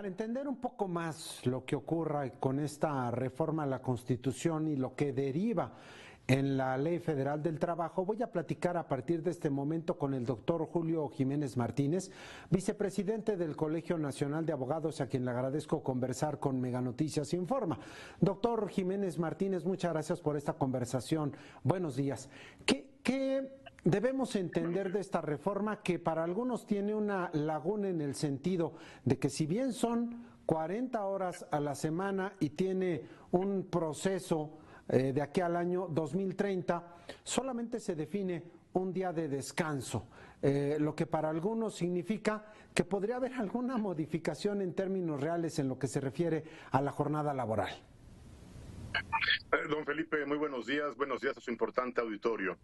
Para entender un poco más lo que ocurra con esta reforma a la Constitución y lo que deriva en la Ley Federal del Trabajo, voy a platicar a partir de este momento con el doctor Julio Jiménez Martínez, vicepresidente del Colegio Nacional de Abogados, a quien le agradezco conversar con Mega Noticias Informa. Doctor Jiménez Martínez, muchas gracias por esta conversación. Buenos días. ¿Qué debemos entender de esta reforma que para algunos tiene una laguna en el sentido de que si bien son 40 horas a la semana y tiene un proceso de aquí al año 2030, solamente se define un día de descanso, lo que para algunos significa que podría haber alguna modificación en términos reales en lo que se refiere a la jornada laboral? Don Felipe, muy buenos días a su importante auditorio.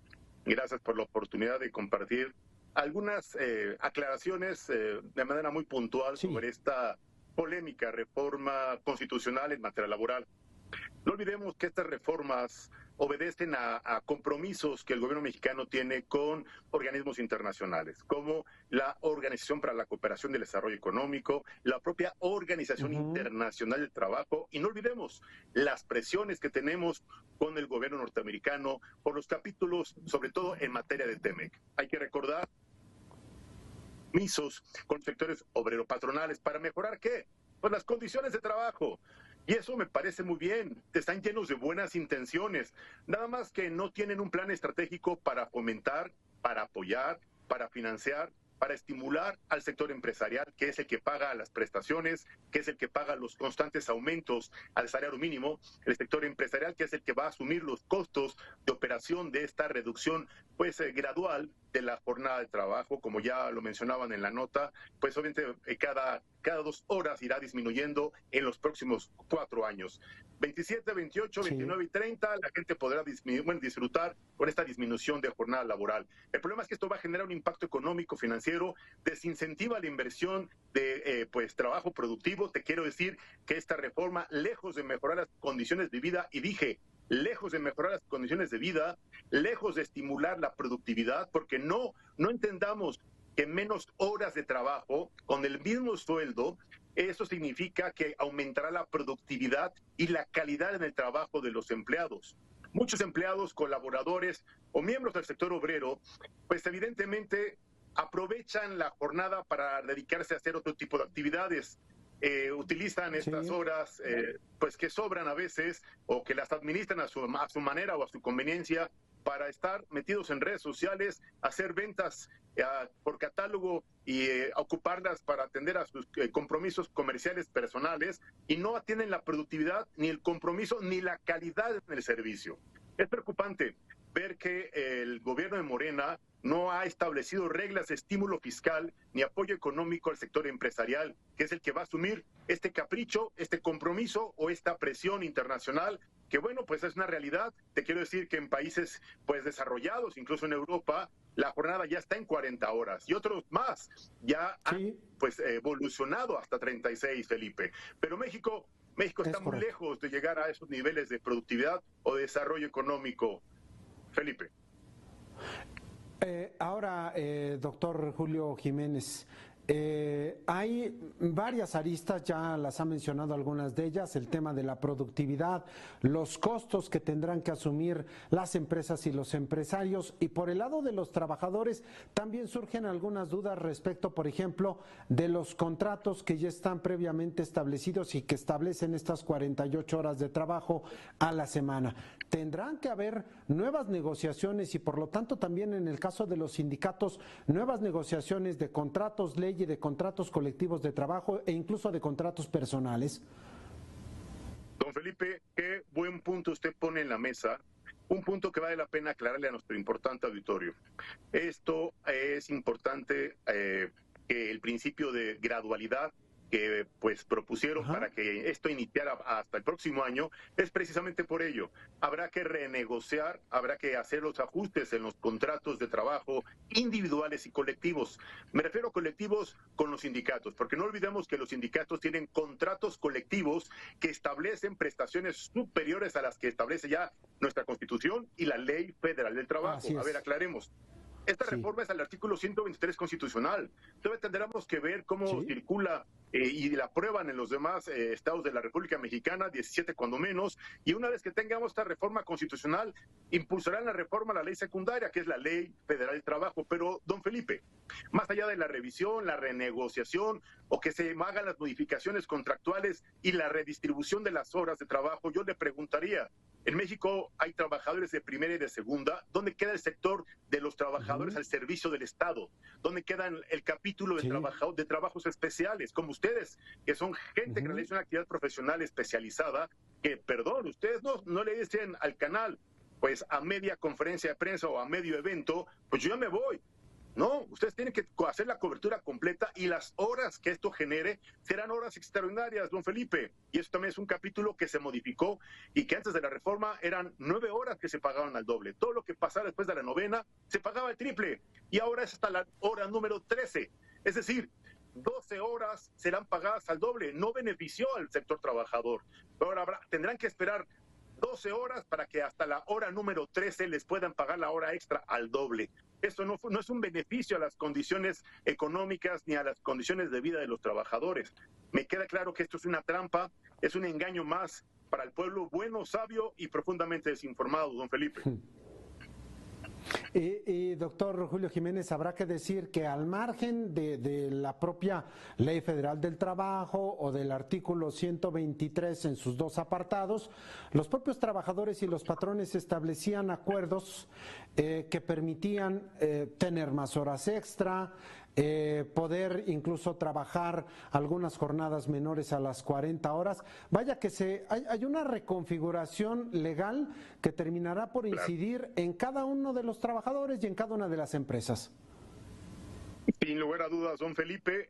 Gracias por la oportunidad de compartir algunas aclaraciones de manera muy puntual sobre esta polémica reforma constitucional en materia laboral. No olvidemos que estas reformas obedecen a compromisos que el gobierno mexicano tiene con organismos internacionales, como la Organización para la Cooperación y el Desarrollo Económico, la propia Organización Internacional del Trabajo, y no olvidemos las presiones que tenemos con el gobierno norteamericano por los capítulos, sobre todo en materia de TEMEC. Hay que recordar compromisos con sectores obrero-patronales para mejorar ¿qué? Pues las condiciones de trabajo. Y eso me parece muy bien, están llenos de buenas intenciones, nada más que no tienen un plan estratégico para fomentar, para apoyar, para financiar, para estimular al sector empresarial, que es el que paga las prestaciones, que es el que paga los constantes aumentos al salario mínimo, el sector empresarial, que es el que va a asumir los costos de operación de esta reducción gradual de la jornada de trabajo, como ya lo mencionaban en la nota, pues obviamente cada 2 horas irá disminuyendo en los próximos 4 años. 27, 28, 29 y 30, la gente podrá disfrutar con esta disminución de jornada laboral. El problema es que esto va a generar un impacto económico, financiero, desincentiva la inversión de trabajo productivo. Te quiero decir que esta reforma, lejos de mejorar las condiciones de vida, y dije, lejos de mejorar las condiciones de vida, lejos de estimular la productividad, porque no entendamos que menos horas de trabajo con el mismo sueldo, eso significa que aumentará la productividad y la calidad en el trabajo de los empleados. Muchos empleados, colaboradores o miembros del sector obrero, pues evidentemente aprovechan la jornada para dedicarse a hacer otro tipo de actividades. Utilizan estas horas pues que sobran a veces o que las administran a su manera o a su conveniencia para estar metidos en redes sociales, hacer ventas por catálogo y ocuparlas para atender a sus compromisos comerciales personales, y no atienden la productividad, ni el compromiso, ni la calidad en el servicio. Es preocupante ver que el gobierno de Morena no ha establecido reglas de estímulo fiscal ni apoyo económico al sector empresarial, que es el que va a asumir este capricho, este compromiso o esta presión internacional, que bueno, pues es una realidad. Te quiero decir que en países pues desarrollados, incluso en Europa, la jornada ya está en 40 horas y otros más ya han pues evolucionado hasta 36, Felipe. Pero México está muy lejos de llegar a esos niveles de productividad o de desarrollo económico, Felipe. Ahora, doctor Julio Jiménez, hay varias aristas, ya las ha mencionado algunas de ellas, el tema de la productividad, los costos que tendrán que asumir las empresas y los empresarios, y por el lado de los trabajadores también surgen algunas dudas respecto, por ejemplo, de los contratos que ya están previamente establecidos y que establecen estas 48 horas de trabajo a la semana. Tendrán que haber nuevas negociaciones y por lo tanto también en el caso de los sindicatos, nuevas negociaciones de contratos, ley y de contratos colectivos de trabajo e incluso de contratos personales. Don Felipe, qué buen punto usted pone en la mesa, un punto que vale la pena aclararle a nuestro importante auditorio. Esto es importante, que el principio de gradualidad que pues propusieron para que esto iniciara hasta el próximo año, es precisamente por ello. Habrá que renegociar, habrá que hacer los ajustes en los contratos de trabajo individuales y colectivos. Me refiero a colectivos con los sindicatos, porque no olvidemos que los sindicatos tienen contratos colectivos que establecen prestaciones superiores a las que establece ya nuestra Constitución y la Ley Federal del Trabajo. A ver, aclaremos. Esta reforma es al artículo 123 constitucional. Entonces tendremos que ver cómo circula y la aprueban en los demás estados de la República Mexicana, 17 cuando menos, y una vez que tengamos esta reforma constitucional, impulsarán la reforma a la ley secundaria, que es la Ley Federal del Trabajo. Pero, don Felipe, más allá de la revisión, la renegociación o que se hagan las modificaciones contractuales y la redistribución de las horas de trabajo, yo le preguntaría, en México hay trabajadores de primera y de segunda. ¿Dónde queda el sector de los trabajadores al servicio del Estado? ¿Dónde queda el capítulo de trabajos especiales, como ustedes, que son gente que realiza una actividad profesional especializada, que, perdón, ustedes no le dicen al canal, pues a media conferencia de prensa o a medio evento, pues yo ya me voy? No, ustedes tienen que hacer la cobertura completa y las horas que esto genere serán horas extraordinarias, don Felipe. Y eso también es un capítulo que se modificó y que antes de la reforma eran 9 horas que se pagaban al doble. Todo lo que pasaba después de la novena se pagaba el triple y ahora es hasta la hora número 13. Es decir, 12 horas serán pagadas al doble. No benefició al sector trabajador. Pero ahora tendrán que esperar 12 horas para que hasta la hora número 13 les puedan pagar la hora extra al doble. Esto no es un beneficio a las condiciones económicas ni a las condiciones de vida de los trabajadores. Me queda claro que esto es una trampa, es un engaño más para el pueblo bueno, sabio y profundamente desinformado, don Felipe. Y doctor Julio Jiménez, habrá que decir que al margen de la propia Ley Federal del Trabajo o del artículo 123 en sus dos apartados, los propios trabajadores y los patrones establecían acuerdos que permitían tener más horas extra, poder incluso trabajar algunas jornadas menores a las 40 horas. Vaya que hay una reconfiguración legal que terminará por incidir en cada uno de los trabajadores y en cada una de las empresas. Sin lugar a dudas, don Felipe,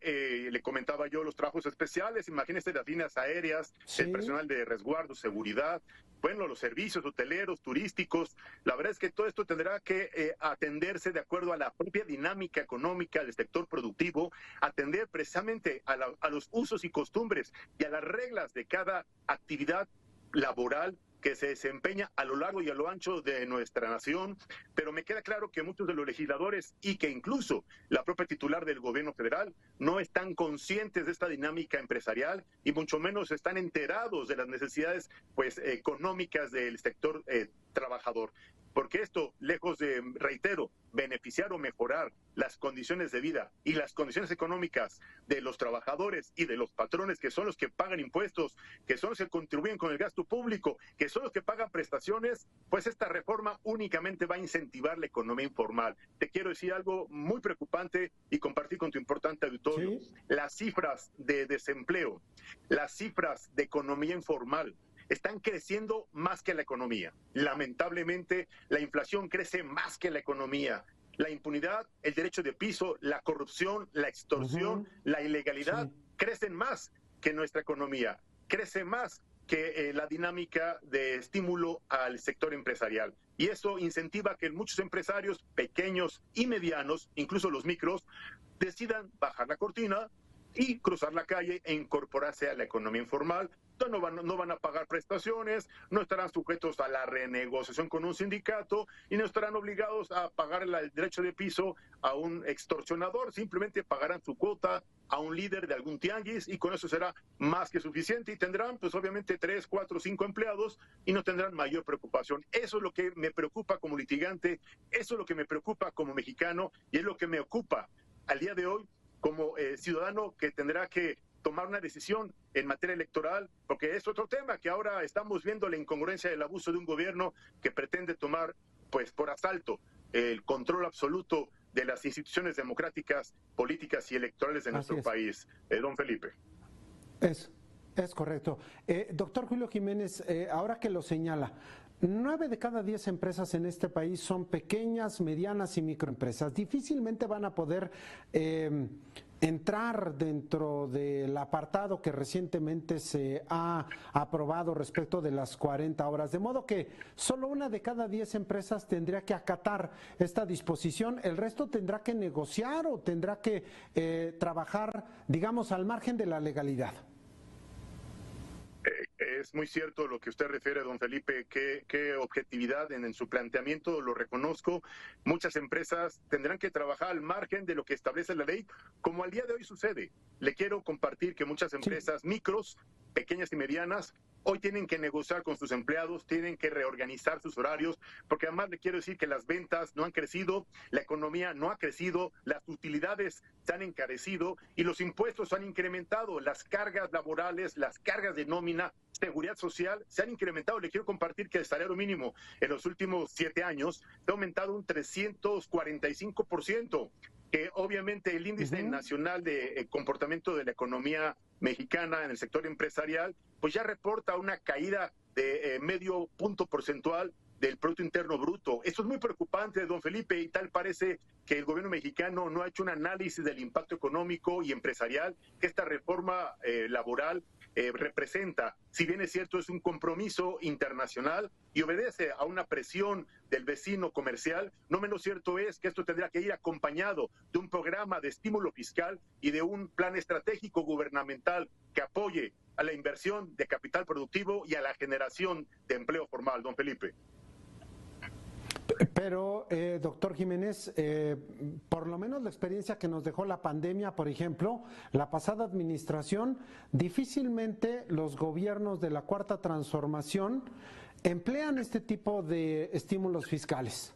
le comentaba yo los trabajos especiales, imagínese las líneas aéreas, el personal de resguardo, seguridad, bueno, los servicios hoteleros, turísticos. La verdad es que todo esto tendrá que atenderse de acuerdo a la propia dinámica económica del sector productivo, atender precisamente a los usos y costumbres y a las reglas de cada actividad laboral que se desempeña a lo largo y a lo ancho de nuestra nación, pero me queda claro que muchos de los legisladores y que incluso la propia titular del gobierno federal no están conscientes de esta dinámica empresarial y mucho menos están enterados de las necesidades pues económicas del sector trabajador. Porque esto, lejos de, reitero, beneficiar o mejorar las condiciones de vida y las condiciones económicas de los trabajadores y de los patrones, que son los que pagan impuestos, que son los que contribuyen con el gasto público, que son los que pagan prestaciones, pues esta reforma únicamente va a incentivar la economía informal. Te quiero decir algo muy preocupante y compartir con tu importante auditorio. ¿Sí? Las cifras de desempleo, las cifras de economía informal, están creciendo más que la economía. Lamentablemente, la inflación crece más que la economía. La impunidad, el derecho de piso, la corrupción, la extorsión, la ilegalidad crecen más que nuestra economía. Crece más que la dinámica de estímulo al sector empresarial. Y eso incentiva que muchos empresarios pequeños y medianos, incluso los micros, decidan bajar la cortina y cruzar la calle e incorporarse a la economía informal. No van a pagar prestaciones, no estarán sujetos a la renegociación con un sindicato y no estarán obligados a pagar el derecho de piso a un extorsionador, simplemente pagarán su cuota a un líder de algún tianguis y con eso será más que suficiente y tendrán pues obviamente 3, 4, 5 empleados y no tendrán mayor preocupación. Eso es lo que me preocupa como litigante, eso es lo que me preocupa como mexicano y es lo que me ocupa al día de hoy como ciudadano que tendrá que tomar una decisión en materia electoral, porque es otro tema que ahora estamos viendo la incongruencia del abuso de un gobierno que pretende tomar pues por asalto el control absoluto de las instituciones democráticas, políticas y electorales de nuestro país. Don Felipe. Es correcto. Doctor Julio Jiménez, ahora que lo señala, 9 de cada 10 empresas en este país son pequeñas, medianas y microempresas. Difícilmente van a poder entrar dentro del apartado que recientemente se ha aprobado respecto de las 40 horas, de modo que solo 1 de cada 10 empresas tendría que acatar esta disposición, el resto tendrá que negociar o tendrá que trabajar, digamos, al margen de la legalidad. Es muy cierto lo que usted refiere, don Felipe, qué objetividad en su planteamiento, lo reconozco. Muchas empresas tendrán que trabajar al margen de lo que establece la ley, como al día de hoy sucede. Le quiero compartir que muchas empresas micros, pequeñas y medianas, hoy tienen que negociar con sus empleados, tienen que reorganizar sus horarios, porque además le quiero decir que las ventas no han crecido, la economía no ha crecido, las utilidades se han encarecido y los impuestos se han incrementado, las cargas laborales, las cargas de nómina, seguridad social se han incrementado. Le quiero compartir que el salario mínimo en los últimos 7 años ha aumentado un 345%. Que obviamente el índice nacional de comportamiento de la economía mexicana en el sector empresarial, pues ya reporta una caída de medio punto porcentual del Producto Interno Bruto. Esto es muy preocupante, don Felipe, y tal parece que el gobierno mexicano no ha hecho un análisis del impacto económico y empresarial que esta reforma laboral representa. Si bien es cierto, es un compromiso internacional y obedece a una presión del vecino comercial, no menos cierto es que esto tendrá que ir acompañado de un programa de estímulo fiscal y de un plan estratégico gubernamental que apoye a la inversión de capital productivo y a la generación de empleo formal, don Felipe. Pero, doctor Jiménez, por lo menos la experiencia que nos dejó la pandemia, por ejemplo, la pasada administración, difícilmente los gobiernos de la Cuarta Transformación emplean este tipo de estímulos fiscales.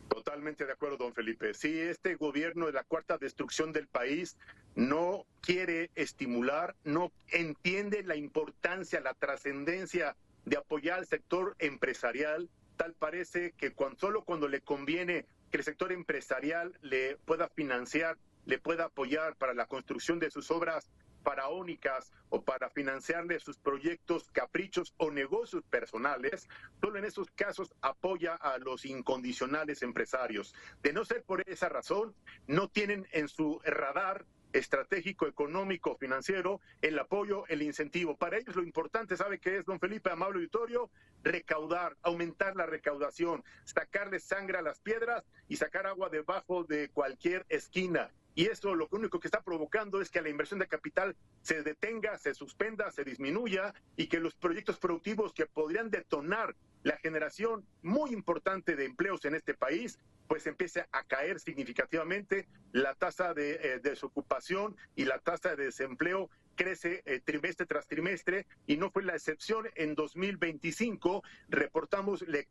Totalmente de acuerdo, don Felipe. Si este gobierno de la cuarta destrucción del país no quiere estimular, no entiende la importancia, la trascendencia de apoyar al sector empresarial, tal parece que solo cuando le conviene que el sector empresarial le pueda financiar, le pueda apoyar para la construcción de sus obras faraónicas o para financiarle sus proyectos, caprichos o negocios personales, solo en esos casos apoya a los incondicionales empresarios. De no ser por esa razón, no tienen en su radar estratégico, económico, financiero, el apoyo, el incentivo. Para ellos lo importante, ¿sabe qué es, don Felipe, amable auditorio? Recaudar, aumentar la recaudación, sacarle sangre a las piedras y sacar agua debajo de cualquier esquina. Y eso lo único que está provocando es que la inversión de capital se detenga, se suspenda, se disminuya y que los proyectos productivos que podrían detonar la generación muy importante de empleos en este país, pues empiece a caer significativamente. La tasa de desocupación y la tasa de desempleo crece trimestre tras trimestre y no fue la excepción en 2025. Reportamos, le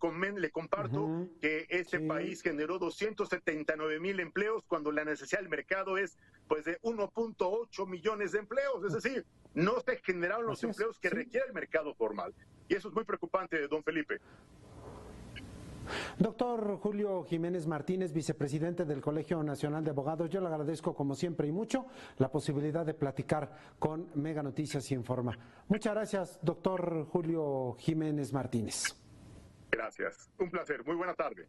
comparto que este país generó 279,000 empleos cuando la necesidad del mercado es pues de 1.8 millones de empleos. Es decir, no se generaron los empleos que requiere el mercado formal. Y eso es muy preocupante, don Felipe. Doctor Julio Jiménez Martínez, vicepresidente del Colegio Nacional de Abogados, yo le agradezco como siempre y mucho la posibilidad de platicar con Mega Noticias y Informa. Muchas gracias, doctor Julio Jiménez Martínez. Gracias, un placer, muy buena tarde.